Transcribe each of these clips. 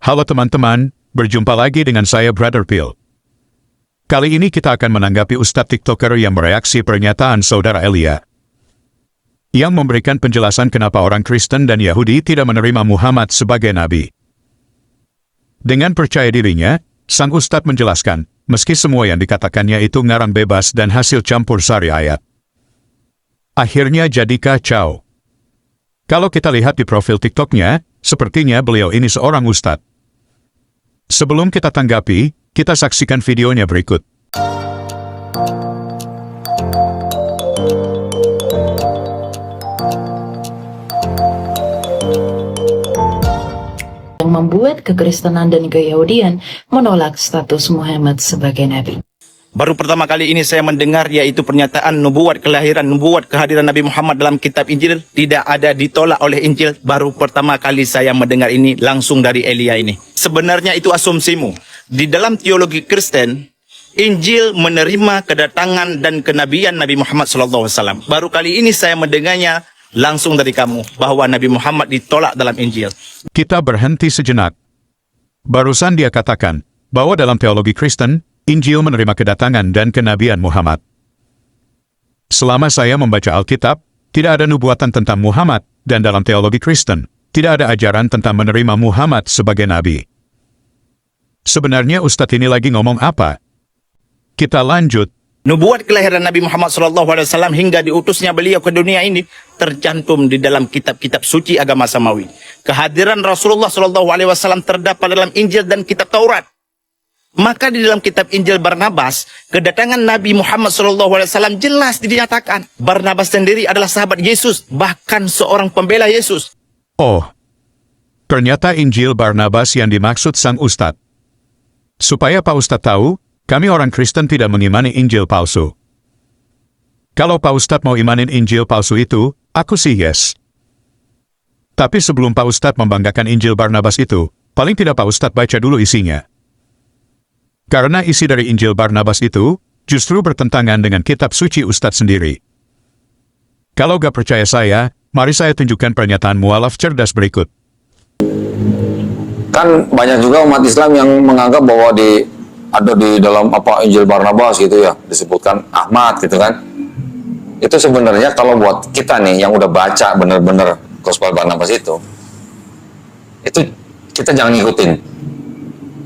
Halo teman-teman, berjumpa lagi dengan saya Brother Phil. Kali ini kita akan menanggapi Ustadz TikToker yang mereaksi pernyataan Saudara Elia, yang memberikan penjelasan kenapa orang Kristen dan Yahudi tidak menerima Muhammad sebagai nabi. Dengan percaya dirinya, sang Ustadz menjelaskan, meski semua yang dikatakannya itu ngarang bebas dan hasil campur sari ayat, akhirnya jadi kacau. Kalau kita lihat di profil TikToknya, sepertinya beliau ini seorang Ustadz. Sebelum kita tanggapi, kita saksikan videonya berikut. Yang membuat kekristenan dan keyahudian menolak status Muhammad sebagai nabi. Baru pertama kali ini saya mendengar yaitu pernyataan nubuat kelahiran, nubuat kehadiran Nabi Muhammad dalam kitab Injil tidak ada ditolak oleh Injil. Baru pertama kali saya mendengar ini langsung dari Elia ini. Sebenarnya itu asumsimu. Di dalam teologi Kristen, Injil menerima kedatangan dan kenabian Nabi Muhammad SAW. Baru kali ini saya mendengarnya langsung dari kamu bahwa Nabi Muhammad ditolak dalam Injil. Kita berhenti sejenak. Barusan dia katakan bahwa dalam teologi Kristen, Injil menerima kedatangan dan kenabian Muhammad. Selama saya membaca Alkitab, tidak ada nubuatan tentang Muhammad, dan dalam teologi Kristen, tidak ada ajaran tentang menerima Muhammad sebagai nabi. Sebenarnya Ustadz ini lagi ngomong apa? Kita lanjut. Nubuat kelahiran Nabi Muhammad SAW hingga diutusnya beliau ke dunia ini tercantum di dalam kitab-kitab suci agama samawi. Kehadiran Rasulullah SAW terdapat dalam Injil dan kitab Taurat. Maka di dalam kitab Injil Barnabas, kedatangan Nabi Muhammad SAW jelas dinyatakan. Barnabas sendiri adalah sahabat Yesus, bahkan seorang pembela Yesus. Oh, ternyata Injil Barnabas yang dimaksud sang Ustadz. Supaya Pak Ustadz tahu, kami orang Kristen tidak mengimani Injil palsu. Kalau Pak Ustadz mau imanin Injil palsu itu, aku sih yes. Tapi sebelum Pak Ustadz membanggakan Injil Barnabas itu, paling tidak Pak Ustadz baca dulu isinya. Karena isi dari Injil Barnabas itu justru bertentangan dengan kitab suci Ustadz sendiri. Kalau gak percaya saya, mari saya tunjukkan pernyataan mualaf cerdas berikut. Kan banyak juga umat Islam yang menganggap bahwa ada di dalam Injil Barnabas gitu ya, disebutkan Ahmad gitu kan. Itu sebenarnya kalau buat kita nih yang udah baca bener-bener Gospel Barnabas itu kita jangan ngikutin.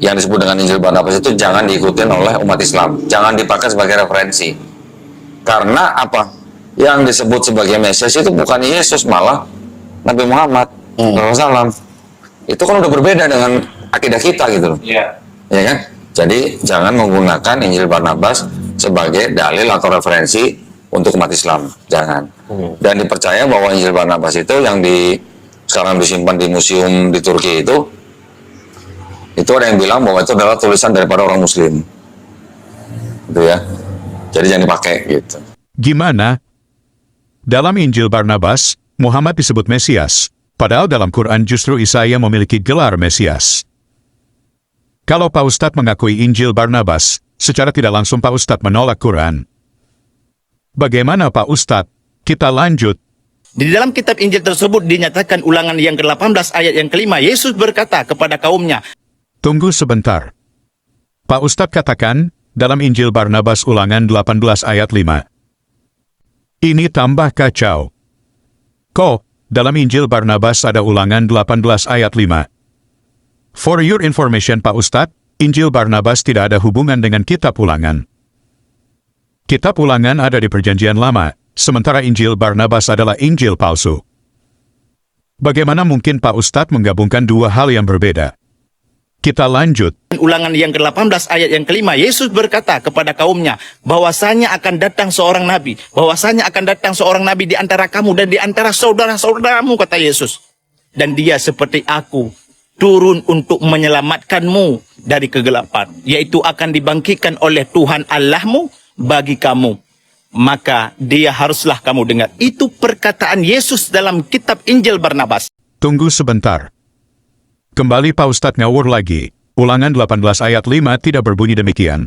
Yang disebut dengan Injil Barnabas itu jangan diikutin oleh umat Islam, jangan dipakai sebagai referensi. Karena apa? Yang disebut sebagai Mesias itu bukan Yesus, malah Nabi Muhammad SAW. Itu kan udah berbeda dengan akidah kita gitu loh. Ya kan? Jadi jangan menggunakan Injil Barnabas sebagai dalil atau referensi untuk umat Islam, jangan. Dan dipercaya bahwa Injil Barnabas itu yang sekarang disimpan di museum di Turki itu ada yang bilang bahwa itu adalah tulisan daripada orang Muslim, gitu ya. Jadi jangan dipakai gitu. Gimana? Dalam Injil Barnabas, Muhammad disebut Mesias, padahal dalam Quran justru Isa yang memiliki gelar Mesias. Kalau Pak Ustadz mengakui Injil Barnabas, secara tidak langsung Pak Ustadz menolak Quran. Bagaimana Pak Ustadz? Kita lanjut. Di dalam kitab Injil tersebut dinyatakan ulangan yang ke-18 ayat yang kelima, Yesus berkata kepada kaumnya, Tunggu sebentar. Pak Ustadz katakan, dalam Injil Barnabas ulangan 18 ayat 5. Ini tambah kacau. Kok, dalam Injil Barnabas ada ulangan 18 ayat 5. For your information Pak Ustadz, Injil Barnabas tidak ada hubungan dengan kitab ulangan. Kitab ulangan ada di Perjanjian Lama, sementara Injil Barnabas adalah Injil palsu. Bagaimana mungkin Pak Ustadz menggabungkan dua hal yang berbeda? Kita lanjut. Ulangan yang ke-18 ayat yang kelima, Yesus berkata kepada kaumnya, bahwasanya akan datang seorang nabi, di antara kamu dan di antara saudara-saudaramu, kata Yesus. Dan dia seperti aku, turun untuk menyelamatkanmu dari kegelapan, yaitu akan dibangkitkan oleh Tuhan Allahmu bagi kamu. Maka dia haruslah kamu dengar. Itu perkataan Yesus dalam kitab Injil Barnabas. Tunggu sebentar. Kembali Pak Ustadz ngawur lagi. Ulangan 18 ayat 5 tidak berbunyi demikian.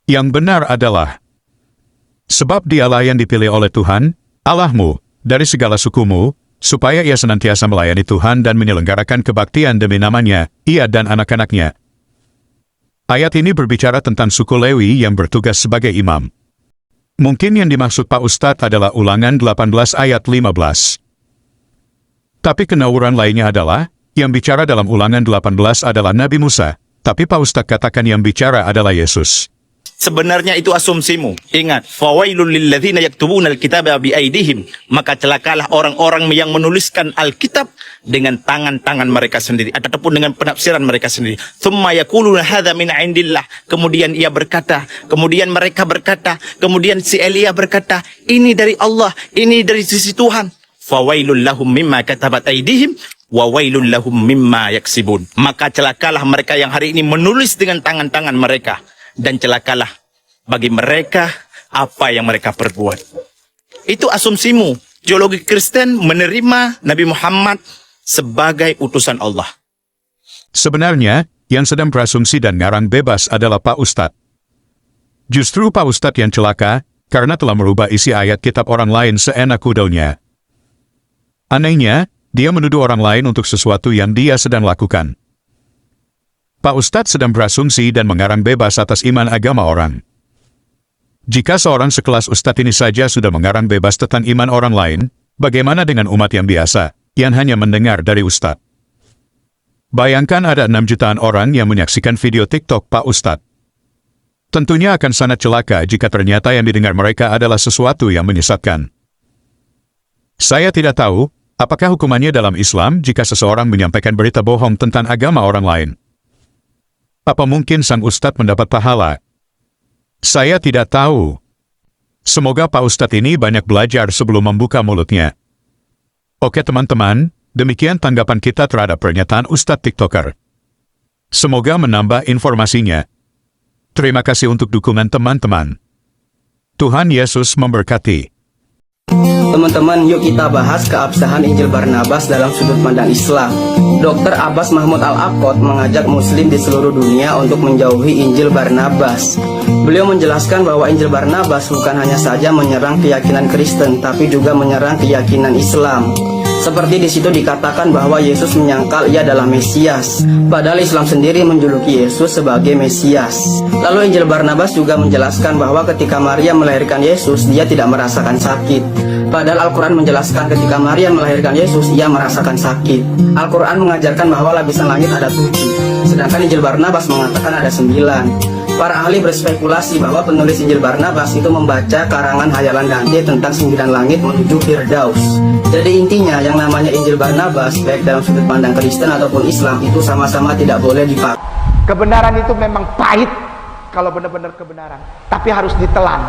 Yang benar adalah, sebab dialah yang dipilih oleh Tuhan, Allahmu, dari segala sukumu, supaya ia senantiasa melayani Tuhan dan menyelenggarakan kebaktian demi namanya, ia dan anak-anaknya. Ayat ini berbicara tentang suku Lewi yang bertugas sebagai imam. Mungkin yang dimaksud Pak Ustadz adalah Ulangan 18 ayat 15. Tapi kenauran lainnya adalah, yang bicara dalam Ulangan 18 adalah Nabi Musa, tapi Pak Ustadz katakan yang bicara adalah Yesus. Sebenarnya itu asumsimu. Ingat, fawailul lilladzina yaktubuna alkitaba biaidihim, maka celakalah orang-orang yang menuliskan Alkitab dengan tangan-tangan mereka sendiri ataupun dengan penafsiran mereka sendiri. Tsumma yaquluna hadza min indillah. Kemudian ia berkata, kemudian mereka berkata, kemudian si Elia berkata, ini dari Allah, ini dari sisi Tuhan. Fawailul lahum mimma katabat aidihim wa wailul lahum mimma yaksibun. Maka celakalah mereka yang hari ini menulis dengan tangan-tangan mereka. Dan celakalah bagi mereka apa yang mereka perbuat. Itu asumsimu. Teologi Kristen menerima Nabi Muhammad sebagai utusan Allah. Sebenarnya, yang sedang berasumsi dan ngarang bebas adalah Pak Ustadz. Justru Pak Ustadz yang celaka, karena telah merubah isi ayat kitab orang lain seenak kudelnya. Anehnya, dia menuduh orang lain untuk sesuatu yang dia sedang lakukan. Pak Ustadz sedang berasumsi dan mengarang bebas atas iman agama orang. Jika seorang sekelas Ustadz ini saja sudah mengarang bebas tentang iman orang lain, bagaimana dengan umat yang biasa, yang hanya mendengar dari Ustadz? Bayangkan ada 6 jutaan orang yang menyaksikan video TikTok Pak Ustadz. Tentunya akan sangat celaka jika ternyata yang didengar mereka adalah sesuatu yang menyesatkan. Saya tidak tahu, apakah hukumannya dalam Islam jika seseorang menyampaikan berita bohong tentang agama orang lain. Apa mungkin sang Ustadz mendapat pahala? Saya tidak tahu. Semoga Pak Ustadz ini banyak belajar sebelum membuka mulutnya. Oke teman-teman, demikian tanggapan kita terhadap pernyataan Ustadz TikToker. Semoga menambah informasinya. Terima kasih untuk dukungan teman-teman. Tuhan Yesus memberkati. Teman-teman, yuk kita bahas keabsahan Injil Barnabas dalam sudut pandang Islam. Dr. Abbas Mahmud Al-Aqad mengajak muslim di seluruh dunia untuk menjauhi Injil Barnabas. Beliau menjelaskan bahwa Injil Barnabas bukan hanya saja menyerang keyakinan Kristen, tapi juga menyerang keyakinan Islam. Seperti di situ dikatakan bahwa Yesus menyangkal ia adalah Mesias, padahal Islam sendiri menjuluki Yesus sebagai Mesias. Lalu Injil Barnabas juga menjelaskan bahwa ketika Maria melahirkan Yesus, dia tidak merasakan sakit. Padahal Al-Quran menjelaskan ketika Maria melahirkan Yesus, ia merasakan sakit. Al-Quran mengajarkan bahwa lapisan langit ada 7, sedangkan Injil Barnabas mengatakan ada 9. Para ahli berspekulasi bahwa penulis Injil Barnabas itu membaca karangan hayalan Dante tentang 9 langit menuju Firdaus. Jadi intinya yang namanya Injil Barnabas, baik dalam sudut pandang Kristen ataupun Islam, itu sama-sama tidak boleh dipakai. Kebenaran itu memang pahit kalau benar-benar kebenaran, tapi harus ditelan.